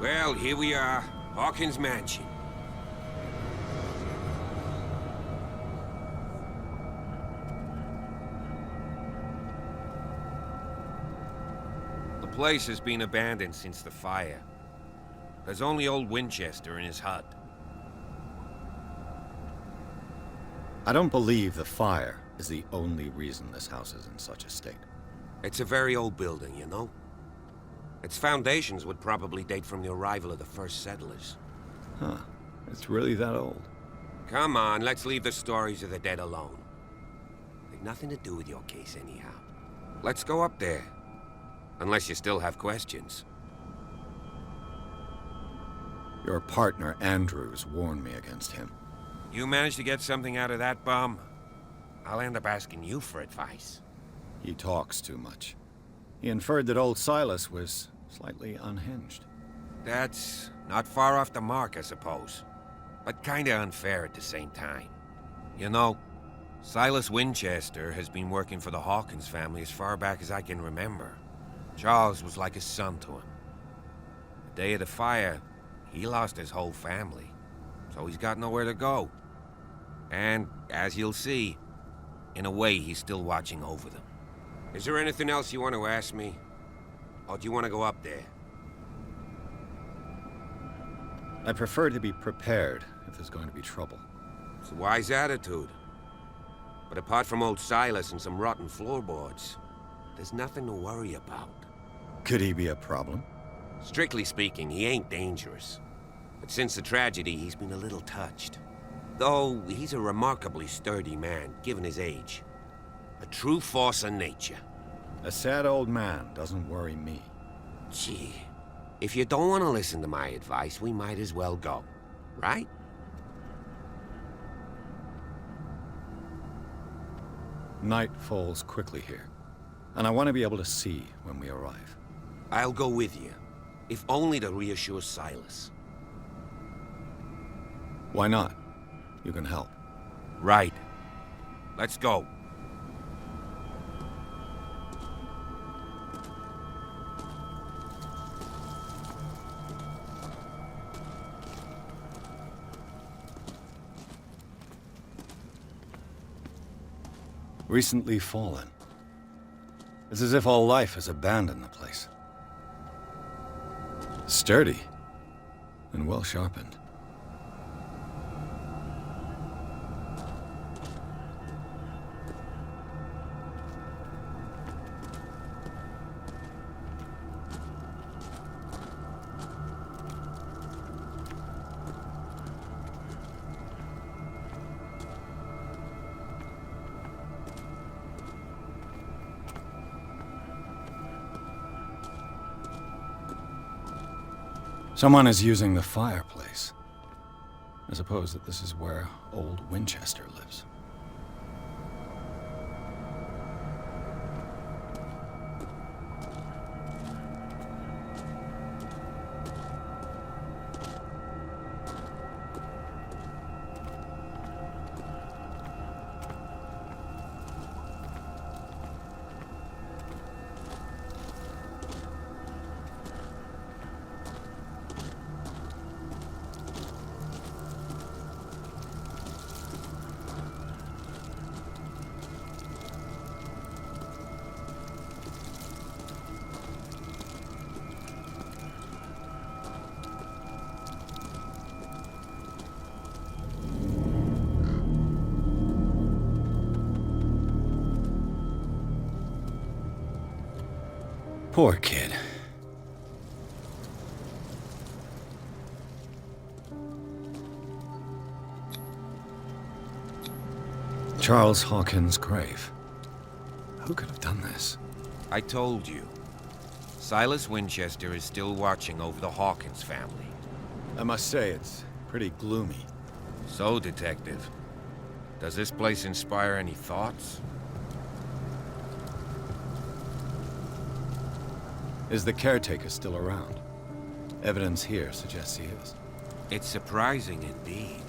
Well, here we are. Hawkins' mansion. The place has been abandoned since the fire. There's only old Winchester in his hut. I don't believe the fire is the only reason this house is in such a state. It's a very old building, you know? Its foundations would probably date from the arrival of the first settlers. Huh. It's really that old. Come on, let's leave the stories of the dead alone. They've nothing to do with your case anyhow. Let's go up there. Unless you still have questions. Your partner, Andrews, warned me against him. You managed to get something out of that bum? I'll end up asking you for advice. He talks too much. He inferred that old Silas was slightly unhinged. That's not far off the mark, I suppose. But kinda unfair at the same time. You know, Silas Winchester has been working for the Hawkins family as far back as I can remember. Charles was like a son to him. The day of the fire, he lost his whole family, so he's got nowhere to go. And, as you'll see, in a way, he's still watching over them. Is there anything else you want to ask me? Or do you want to go up there? I prefer to be prepared if there's going to be trouble. It's a wise attitude. But apart from old Silas and some rotten floorboards, there's nothing to worry about. Could he be a problem? Strictly speaking, he ain't dangerous. But since the tragedy, he's been a little touched. Though, he's a remarkably sturdy man, given his age. A true force of nature. A sad old man doesn't worry me. Gee, if you don't want to listen to my advice, we might as well go. Right? Night falls quickly here, and I want to be able to see when we arrive. I'll go with you, if only to reassure Silas. Why not? You can help. Right. Let's go. Recently fallen. It's as if all life has abandoned the place. Sturdy and well sharpened. Someone is using the fireplace. I suppose that this is where old Winchester lives. Poor kid. Charles Hawkins' grave. Who could have done this? I told you. Silas Winchester is still watching over the Hawkins family. I must say, it's pretty gloomy. So, Detective, does this place inspire any thoughts? Is the caretaker still around? Evidence here suggests he is. It's surprising indeed.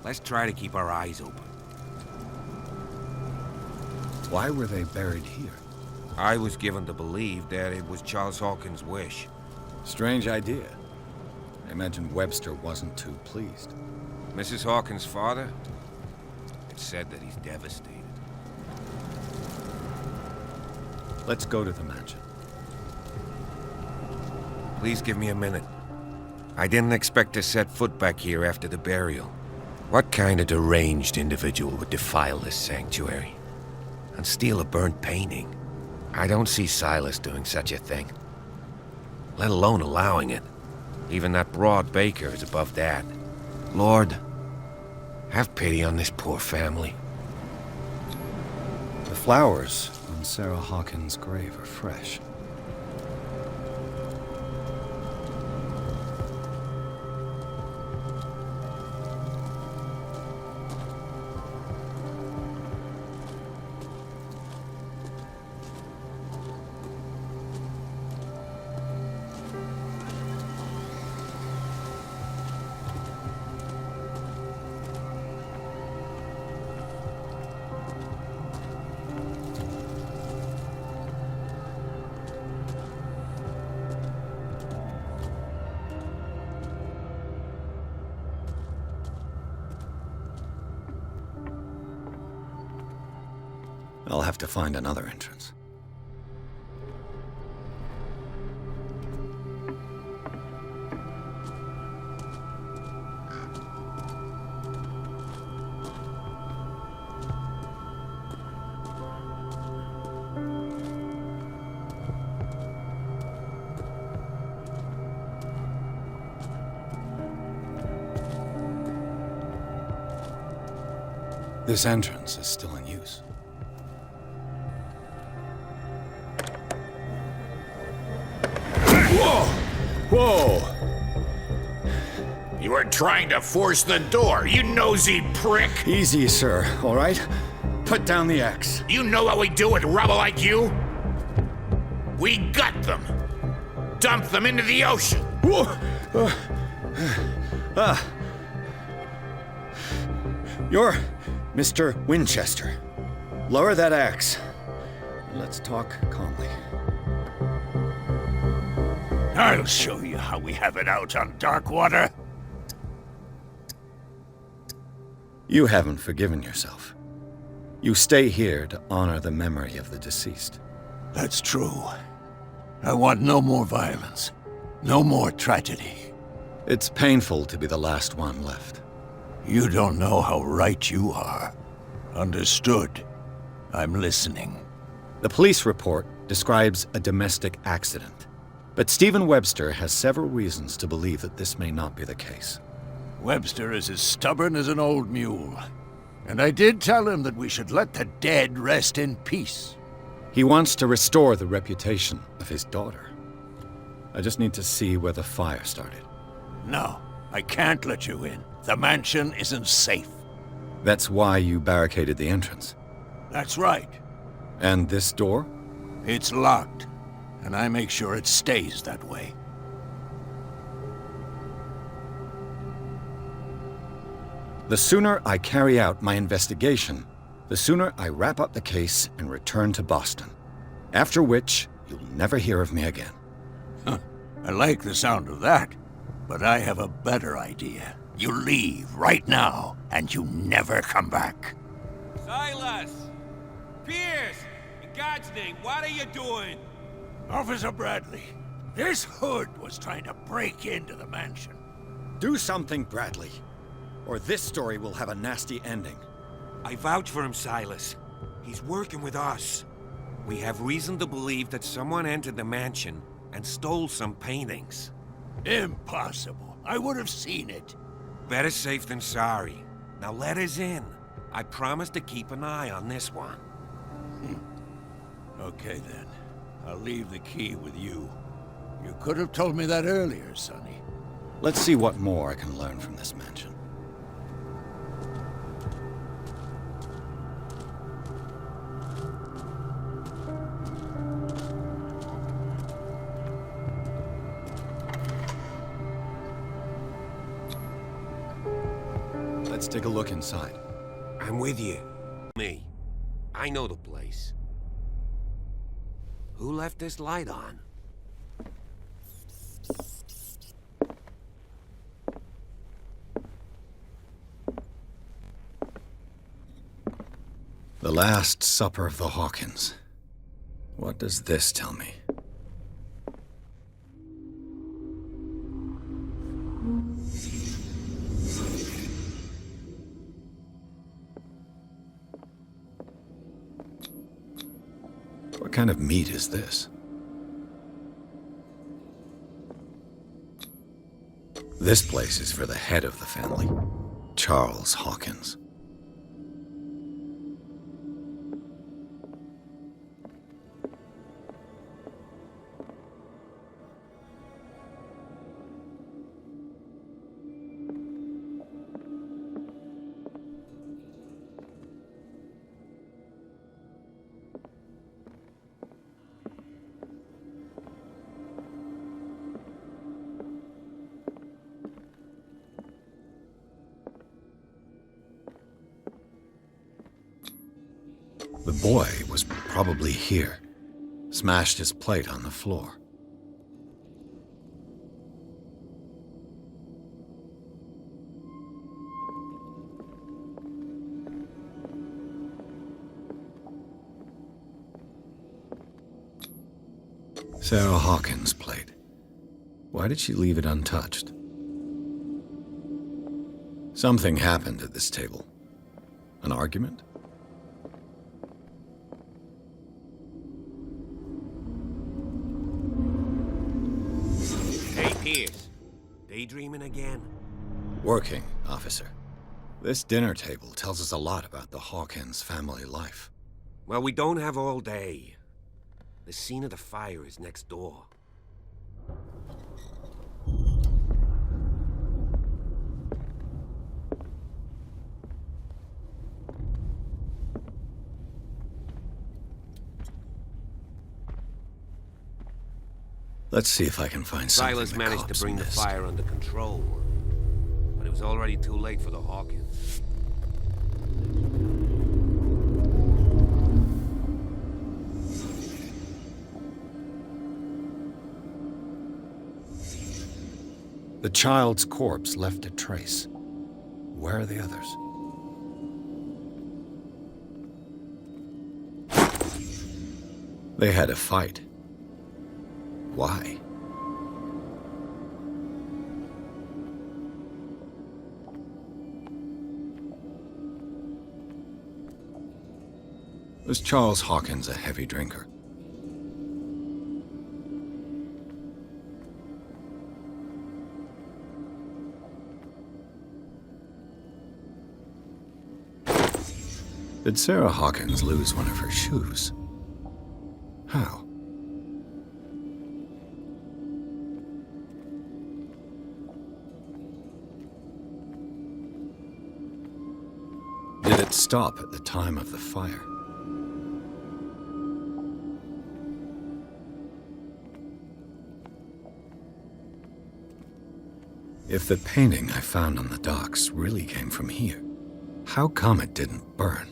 Let's try to keep our eyes open. Why were they buried here? I was given to believe that it was Charles Hawkins' wish. Strange idea. I imagine Webster wasn't too pleased. Mrs. Hawkins' father? It's said that he's devastated. Let's go to the mansion. Please give me a minute. I didn't expect to set foot back here after the burial. What kind of deranged individual would defile this sanctuary? And steal a burnt painting? I don't see Silas doing such a thing. Let alone allowing it. Even that broad baker is above that. Lord, have pity on this poor family. The flowers on Sarah Hawkins' grave are fresh. I'll have to find another entrance. This entrance is still in use. Whoa! You were trying to force the door, you nosy prick! Easy, sir, all right? Put down the axe. You know what we do with rubble like you? We gut them! Dump them into the ocean! You're Mr. Winchester. Lower that axe. Let's talk calmly. I'll show you how we have it out on Darkwater. You haven't forgiven yourself. You stay here to honor the memory of the deceased. That's true. I want no more violence. No more tragedy. It's painful to be the last one left. You don't know how right you are. Understood. I'm listening. The police report describes a domestic accident. But Stephen Webster has several reasons to believe that this may not be the case. Webster is as stubborn as an old mule. And I did tell him that we should let the dead rest in peace. He wants to restore the reputation of his daughter. I just need to see where the fire started. No, I can't let you in. The mansion isn't safe. That's why you barricaded the entrance. That's right. And this door? It's locked. And I make sure it stays that way. The sooner I carry out my investigation, the sooner I wrap up the case and return to Boston. After which, you'll never hear of me again. I like the sound of that, but I have a better idea. You leave right now, and you never come back. Silas! Pierce! In God's name, what are you doing? Officer Bradley, this hood was trying to break into the mansion. Do something, Bradley, or this story will have a nasty ending. I vouch for him, Silas. He's working with us. We have reason to believe that someone entered the mansion and stole some paintings. Impossible. I would have seen it. Better safe than sorry. Now let us in. I promise to keep an eye on this one. Okay then. I'll leave the key with you. You could have told me that earlier, Sonny. Let's see what more I can learn from this mansion. Let's take a look inside. I'm with you. Me. I know the place. Who left this light on? The Last Supper of the Hawkins. What does this tell me? What kind of meat is this? This place is for the head of the family, Charles Hawkins. The boy was probably here. Smashed his plate on the floor. Sarah Hawkins' plate. Why did she leave it untouched? Something happened at this table. An argument? Daydreaming again? Working, officer. This dinner table tells us a lot about the Hawkins family life. Well, we don't have all day. The scene of the fire is next door. Let's see if I can find something Silas the managed to cops bring the missed. fire under control, but it was already too late for the Hawkins. The child's corpse left a trace. Where are the others? They had a fight. Why? Was Charles Hawkins a heavy drinker? Did Sarah Hawkins lose one of her shoes? How? Did it stop at the time of the fire? If the painting I found on the docks really came from here, how come it didn't burn?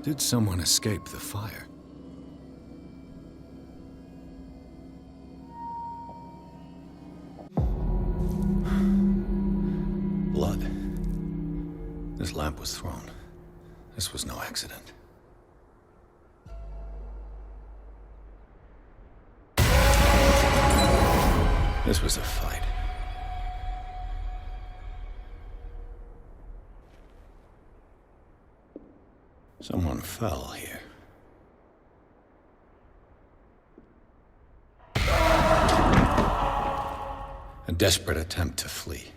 Did someone escape the fire? Blood. This lamp was thrown. This was no accident. This was a fight. Someone fell here. A desperate attempt to flee.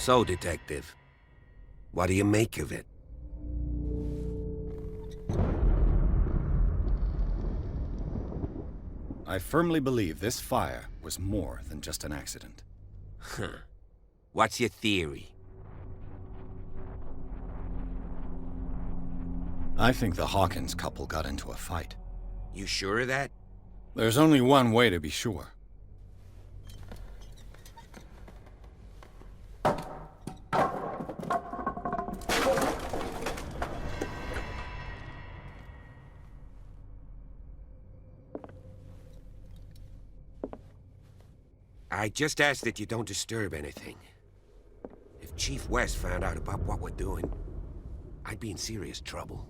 So, Detective, what do you make of it? I firmly believe this fire was more than just an accident. Huh. What's your theory? I think the Hawkins couple got into a fight. You sure of that? There's only one way to be sure. I just ask that you don't disturb anything. If Chief West found out about what we're doing, I'd be in serious trouble.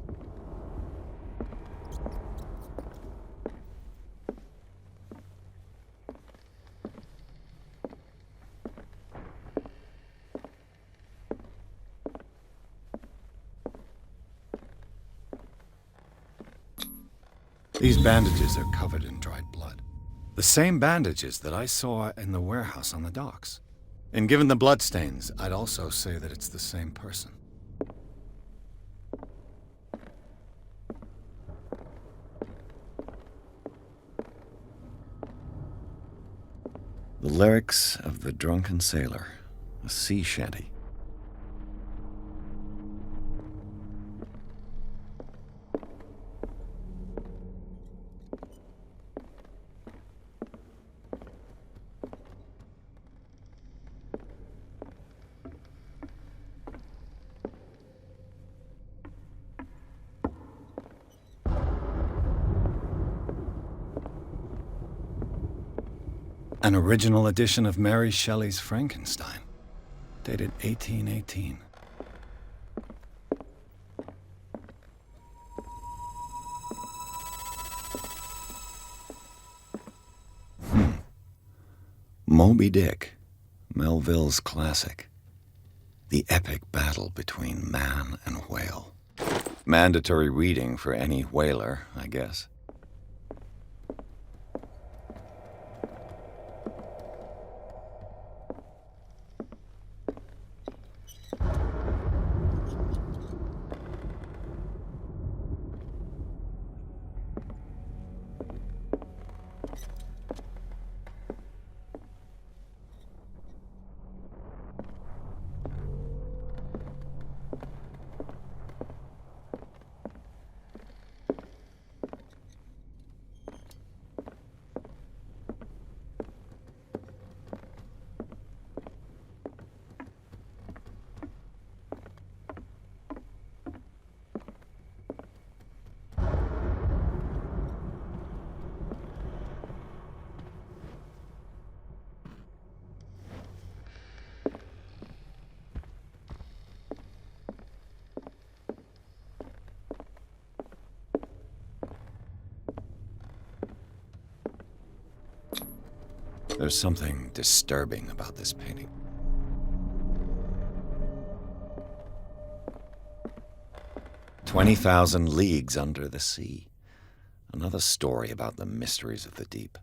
These bandages are covered in dried blood. The same bandages that I saw in the warehouse on the docks. And given the bloodstains, I'd also say that it's the same person. The lyrics of the drunken sailor, a sea shanty. An original edition of Mary Shelley's Frankenstein, dated 1818. Moby Dick, Melville's classic. The epic battle between man and whale. Mandatory reading for any whaler, I guess. There's something disturbing about this painting. "20,000 Leagues Under the Sea." Another story about the mysteries of the deep.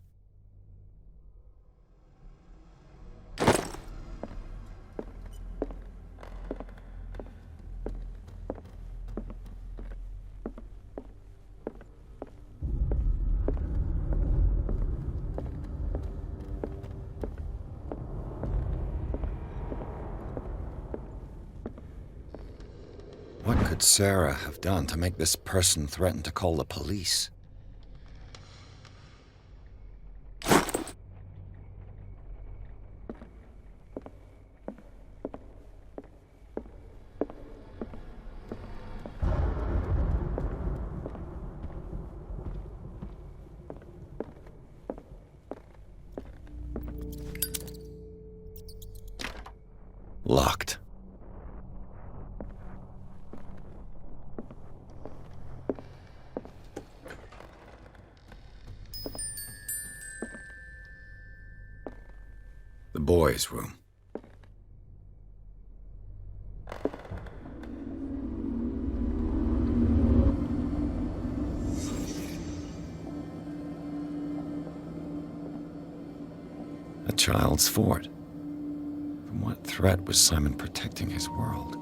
What could Sarah have done to make this person threaten to call the police? Locked. The boys' room. A child's fort. From what threat was Simon protecting his world?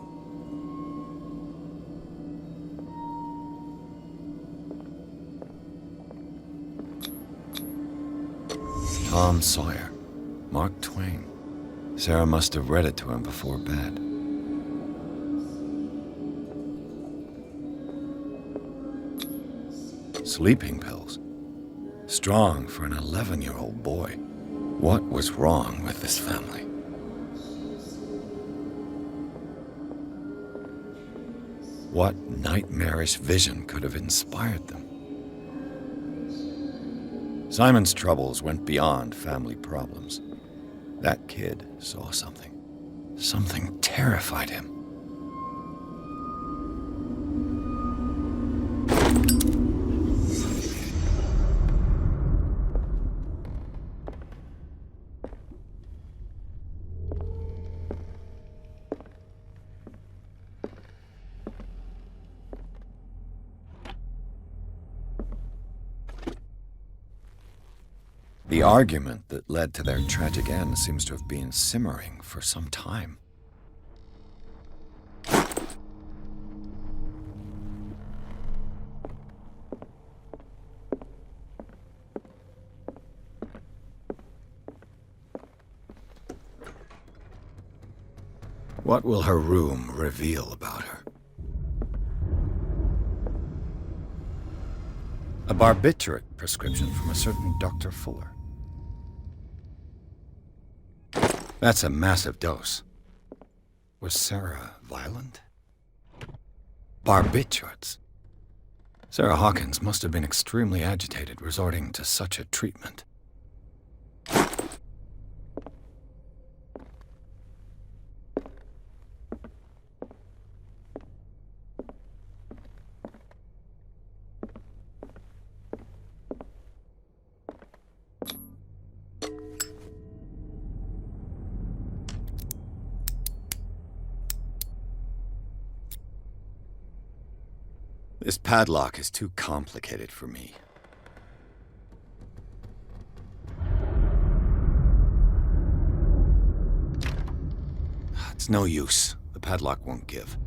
Tom Sawyer, Mark Twain. Sarah must have read it to him before bed. Sleeping pills. Strong for an 11-year-old boy. What was wrong with this family? What nightmarish vision could have inspired them? Simon's troubles went beyond family problems. That kid saw something. Something terrified him. The argument that led to their tragic end seems to have been simmering for some time. What will her room reveal about her? A barbiturate prescription from a certain Dr. Fuller. That's a massive dose. Was Sarah violent? Barbiturates. Sarah Hawkins must have been extremely agitated resorting to such a treatment. This padlock is too complicated for me. It's no use. The padlock won't give.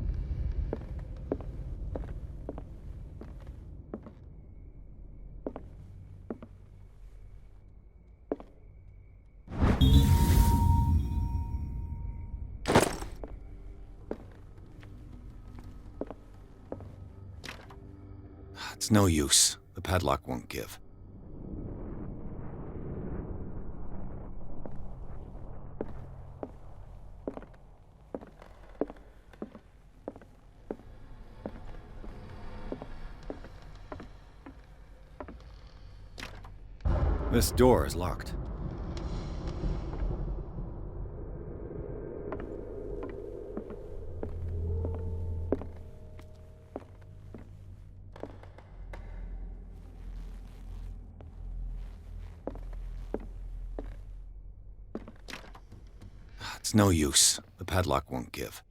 It's no use. The padlock won't give. This door is locked. It's no use. The padlock won't give.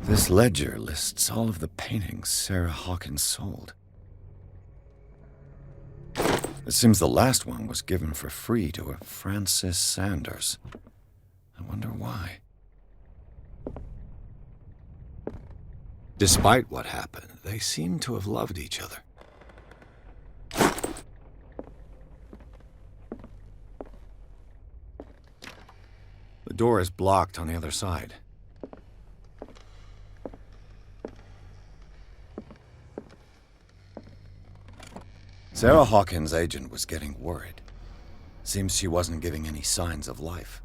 This ledger lists all of the paintings Sarah Hawkins sold. It seems the last one was given for free to a Francis Sanders. I wonder why. Despite what happened, they seem to have loved each other. The door is blocked on the other side. Sarah Hawkins' agent was getting worried. Seems she wasn't giving any signs of life.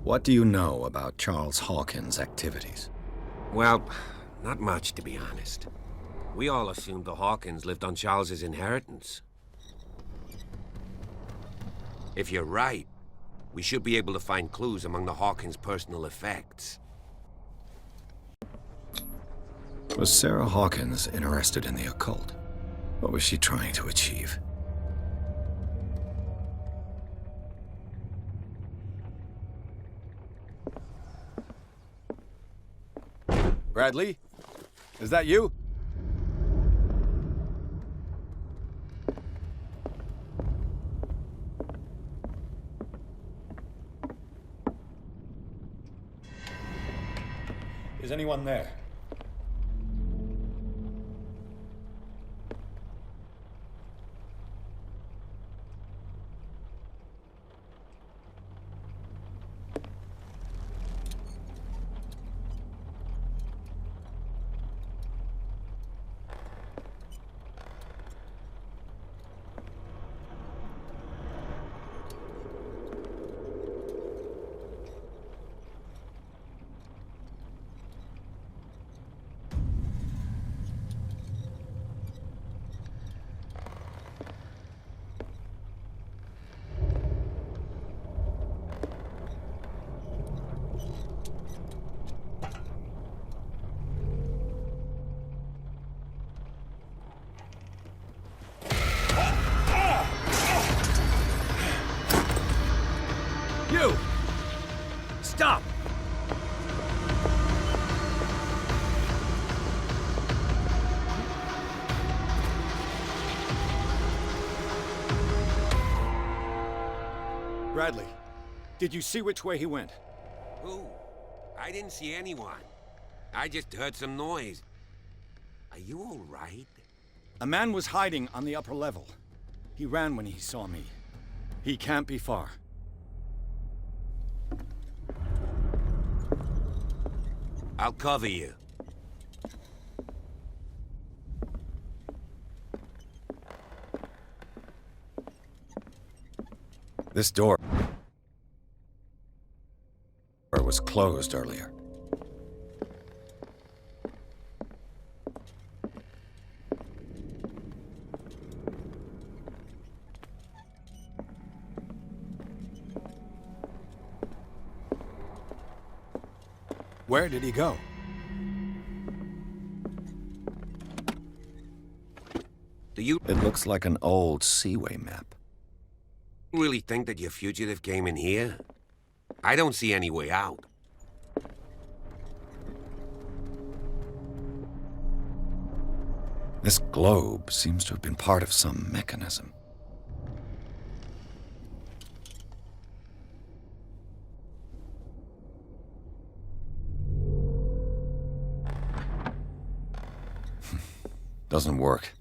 What do you know about Charles Hawkins' activities? Well, not much, to be honest. We all assumed the Hawkins lived on Charles's inheritance. If you're right, we should be able to find clues among the Hawkins' personal effects. Was Sarah Hawkins interested in the occult? What was she trying to achieve? Bradley? Is that you? Is anyone there? You! Stop! Bradley, did you see which way he went? Who? I didn't see anyone. I just heard some noise. Are you all right? A man was hiding on the upper level. He ran when he saw me. He can't be far. I'll cover you. This door was closed earlier. Where did he go? Do you It looks like an old Seaway map. really think that your fugitive came in here? I don't see any way out. This globe seems to have been part of some mechanism. Doesn't work.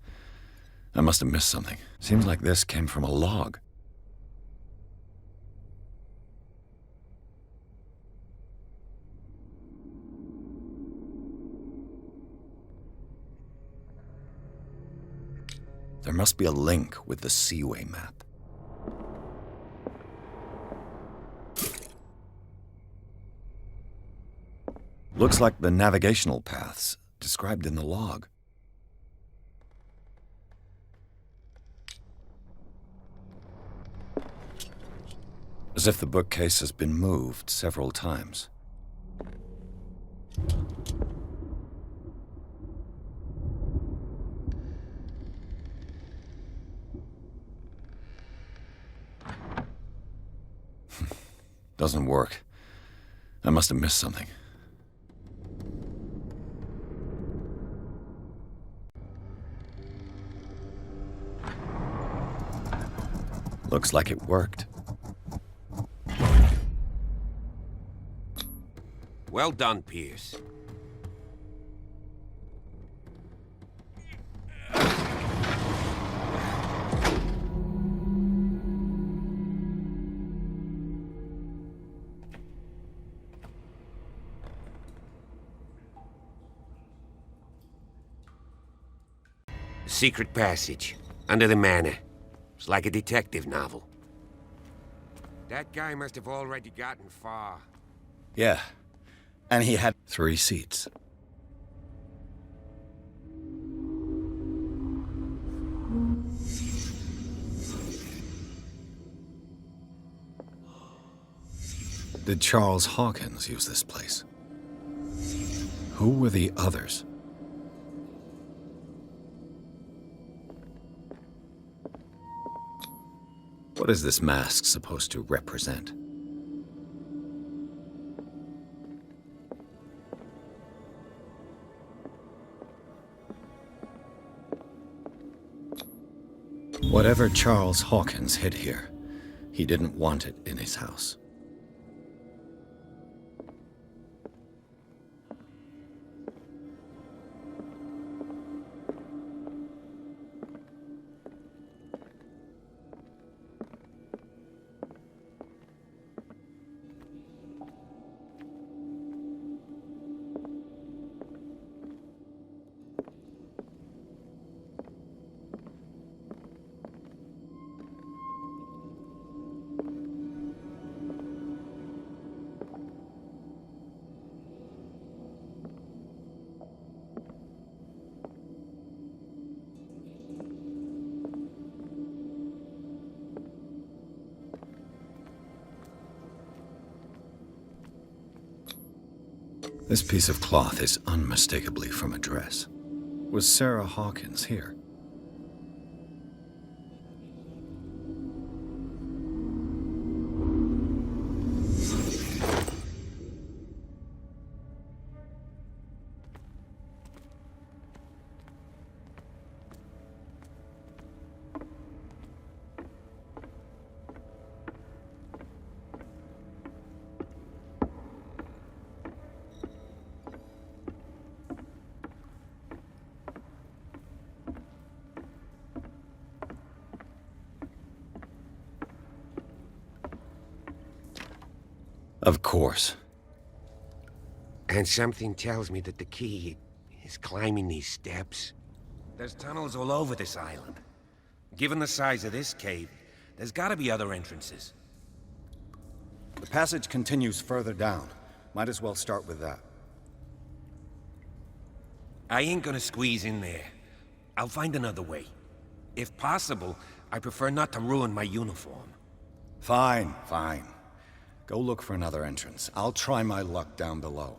I must have missed something. Seems like this came from a log. There must be a link with the Seaway map. Looks like the navigational paths described in the log. As if the bookcase has been moved several times. Doesn't work. I must have missed something. Looks like it worked. Well done, Pierce. Secret passage, under the Manor. It's like a detective novel. That guy must have already gotten far. Yeah. And he had 3 seats. Did Charles Hawkins use this place? Who were the others? What is this mask supposed to represent? Whatever Charles Hawkins hid here, he didn't want it in his house. This piece of cloth is unmistakably from a dress. Was Sarah Hawkins here? Of course. And something tells me that the key is climbing these steps. There's tunnels all over this island. Given the size of this cave, there's gotta be other entrances. The passage continues further down. Might as well start with that. I ain't gonna squeeze in there. I'll find another way. If possible, I prefer not to ruin my uniform. Fine, fine. Go look for another entrance. I'll try my luck down below.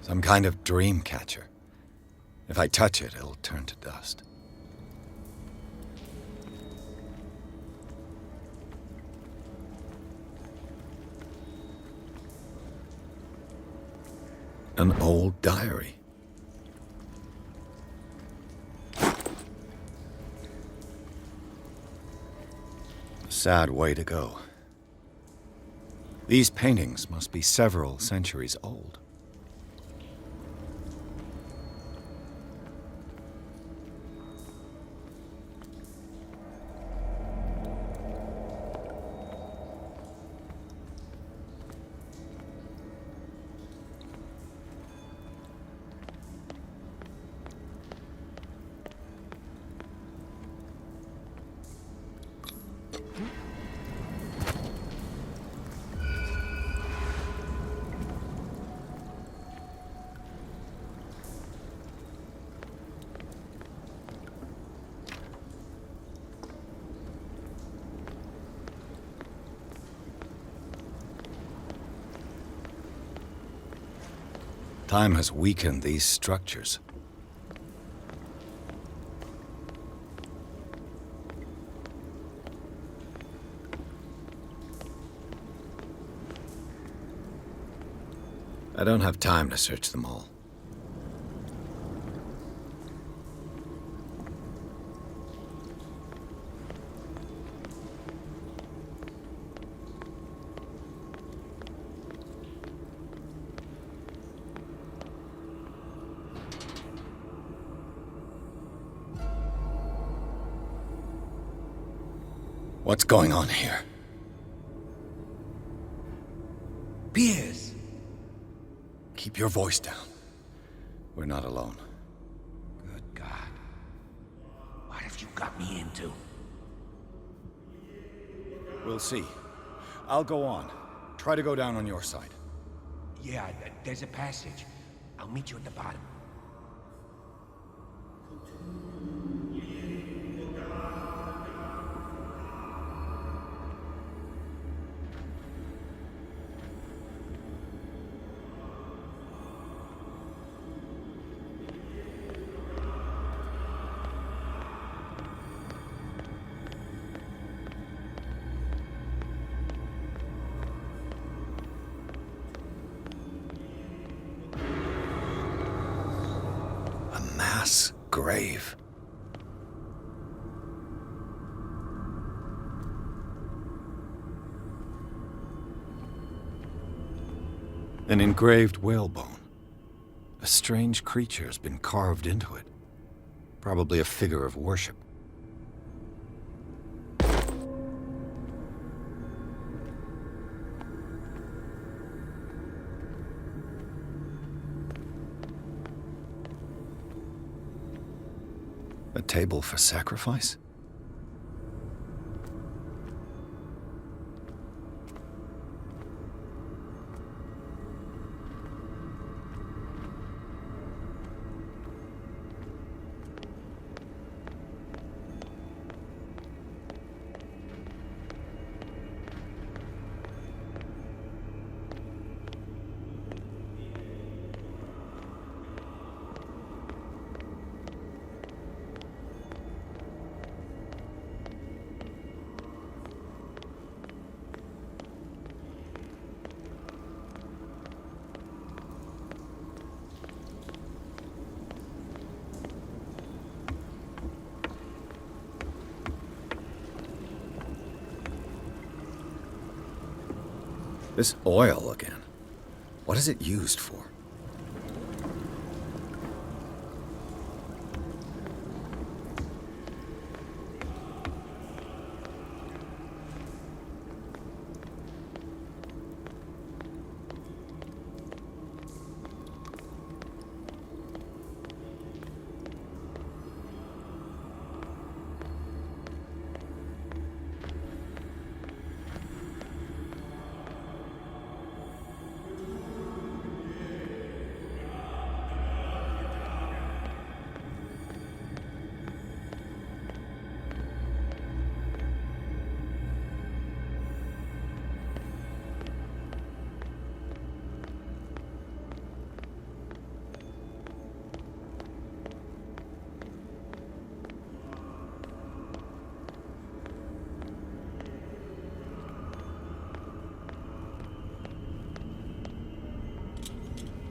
Some kind of dream catcher. If I touch it, it'll turn to dust. An old diary. A sad way to go. These paintings must be several centuries old. Time has weakened these structures. I don't have time to search them all. What's going on here? Piers! Keep your voice down. We're not alone. Good God. What have you got me into? We'll see. I'll go on. Try to go down on your side. Yeah, there's a passage. I'll meet you at the bottom. Mass grave. An engraved whalebone. A strange creature has been carved into it. Probably a figure of worship. A table for sacrifice? This oil again. What is it used for?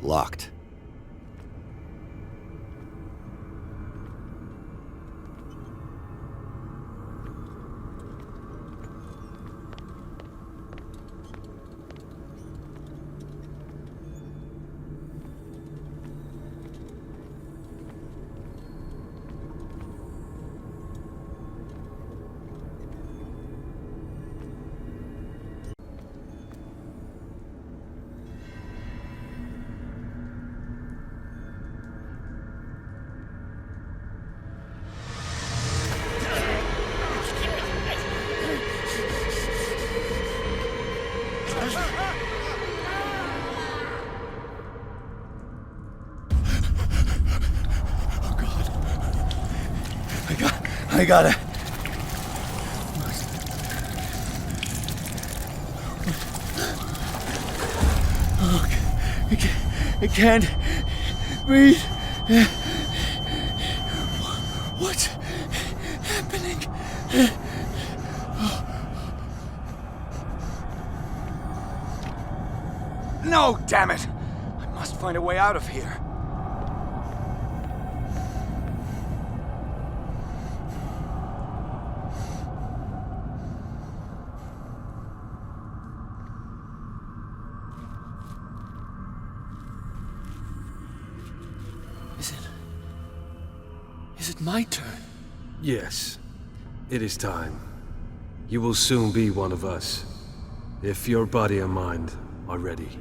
Locked. I gotta... I can't breathe. What's happening? No, damn it! find a way out of here. Is it my turn? Yes. It is time. You will soon be one of us, if your body and mind are ready.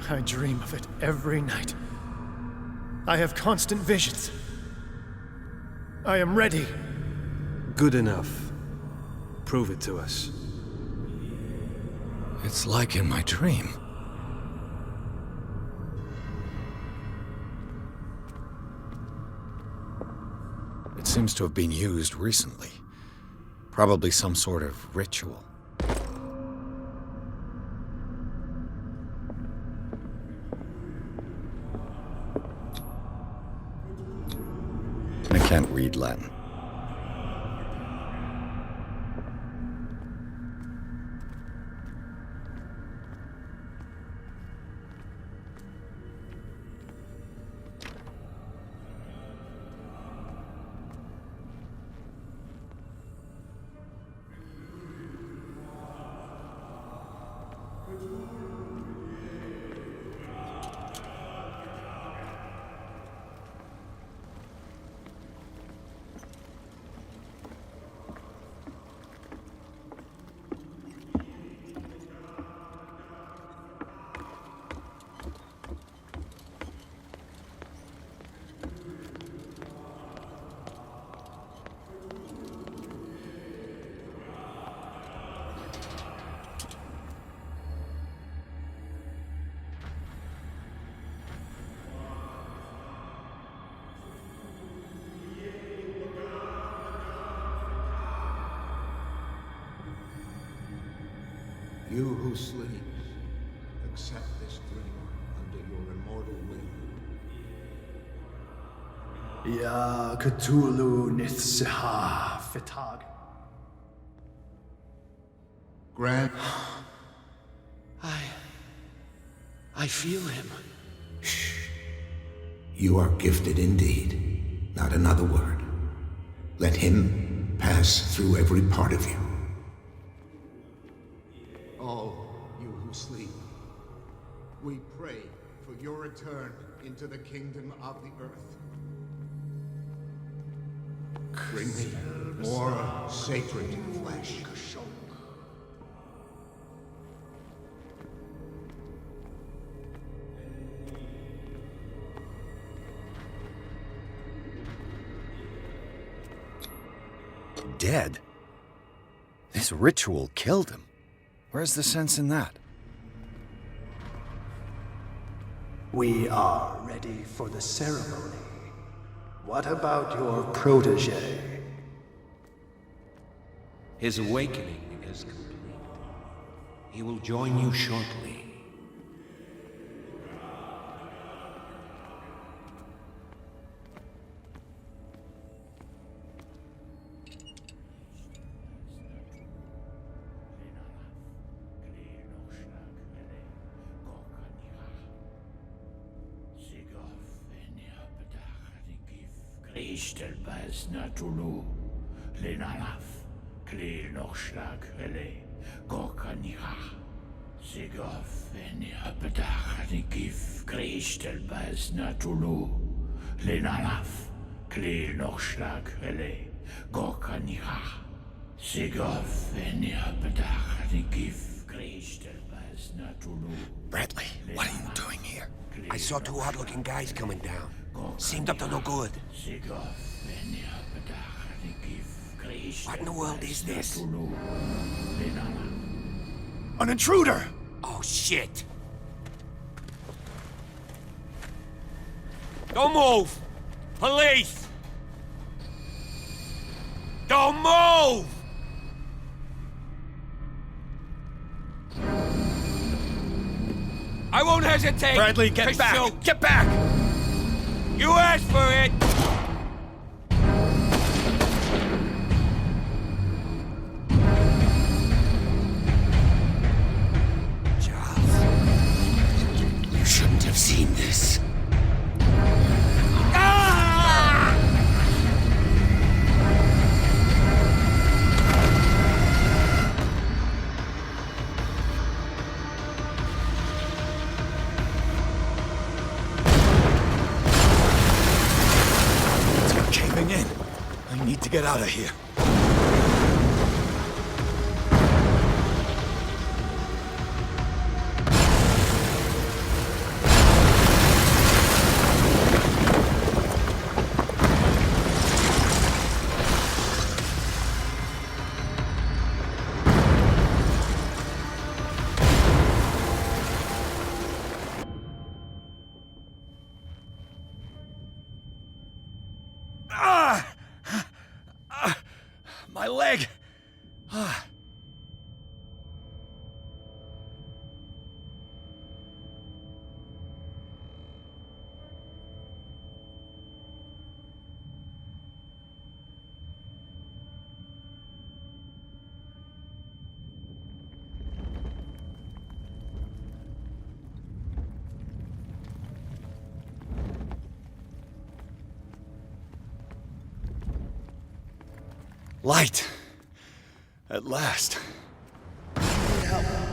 I dream of it every night. I have constant visions. I am ready. Good enough. Prove it to us. It's like in my dream. It seems to have been used recently. Probably some sort of ritual. I can't read Latin. You who sleeps, accept this dream under your immortal will. Ya Cthulhu Nithsiha Fitag. Grant. I feel him. You are gifted indeed. Not another word. Let him pass through every part of you. All you who sleep, we pray for your return into the kingdom of the earth. Bring me more sacred flesh. Dead? This ritual killed him. Where's the sense in that? We are ready for the ceremony. What about your protege? His awakening is complete. He will join you shortly. Ishtelbaz Natulu, Lenalaf, Kleel Nochschlag, Rele, Gorkanira, Sigov, Eniapetach, Nikif, Krishtelbaz Natulu, Lenalaf, Kleel Nochschlag, Rele, Gorkanira, Sigov, Eniapetach, Nikif, Krishtelbaz Natulu. Bradley, what are you doing here? I saw two odd-looking guys coming down. Seemed up to no good. What in the world is this? An intruder! Oh, shit! Don't move! Police! Don't move! I won't hesitate! Bradley, get back! Shoot. Get back! You asked for it! You shouldn't have seen this. I need to get out of here. My leg! Light! At last. Need help.